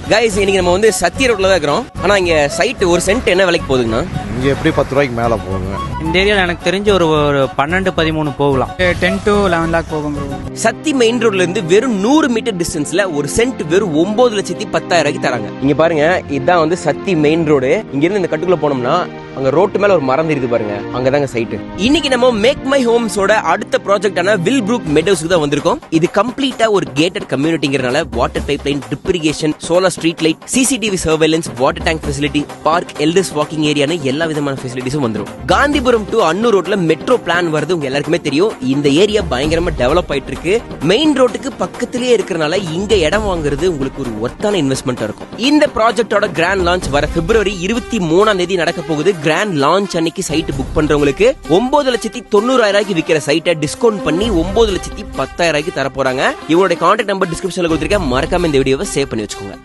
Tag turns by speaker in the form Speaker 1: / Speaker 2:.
Speaker 1: Guys இன்னைக்கு நம்ம வந்து சத்திய ரோட்ல தான் இருக்கிறோம். ஆனா இங்க சைட் ஒரு சென்ட் என்ன விலைக்கு போகுதுன்னா
Speaker 2: இங்கே எப்படி 10 ரூபாய்க்கு மேலே போகுங்க.
Speaker 3: இந்த ஏரியாவில் எனக்கு தெரிஞ்சு ஒரு 12-13 போகலாம்.
Speaker 4: 10 to 11 lakh போகும் ப்ரோ.
Speaker 1: சத்தி மெயின் ரோட்ல இருந்து வெறும் 100 மீட்டர் டிஸ்டன்ஸ்ல ஒரு சென்ட் வெறும் 9,10,000 தராங்க. இங்க பாருங்க, இதுதான் வந்து சத்தி மெயின் ரோடு. இங்க இருந்து இந்த கட்டுக்குள்ள போனோம்னா அங்க ரோட்டு மேல ஒரு மரம் தெரியுது பாருங்க, அங்கதாங்க சைட். இன்னைக்கு நம்ம மேக் மை ஹோம்ஸோட அடுத்த ப்ராஜெக்டான வில்ப்ரூக் மெடோஸ்க்கு தான் வந்திருக்கோம். இது கம்ப்ளீட்டா ஒரு கேட்டட் கம்யூனிட்டிங்கறனால water pipe line, drip irrigation, solar street light, CCTV surveillance, water tank facility, park, elders walking ஏரியான்னு எல்லா விதமான ஃபெசிலிட்டிஸும் வந்துரும். காந்திபுரம் டு அன்னூர் ரோட்ல மெட்ரோ பிளான் வருது, உங்க எல்லாருக்குமே தெரியும். இந்த ஏரியா பயங்கரமா டெவலப் ஆயிட்டு இருக்கு. மெயின் ரோட்டுக்கு பக்கத்திலேயே இருக்கறனால இங்க இடம் வாங்குறது உங்களுக்கு ஒரு ஒர்த்தான இன்வெஸ்ட்மெண்டா இருக்கும். இந்த ப்ராஜெக்டோட கிராண்ட் லான்ச் வர பிப்ரவரி 23 நடக்க போகுது. கிராண்ட் லான்ச் அன்னைக்கு சைட் புக் பண்றவங்களுக்கு 9,90,000 விக்கிற சைட்டை டிஸ்கவுண்ட் பண்ணி 9,10,000 தர போறாங்க. இவங்களுடைய கான்டாக்ட் நம்பர் டிஸ்கிரிப்ஷன்ல கொடுத்திருக்கேன். மறக்காம இந்த வீடியோவை சேவ் பண்ணி வச்சுக்கோங்க.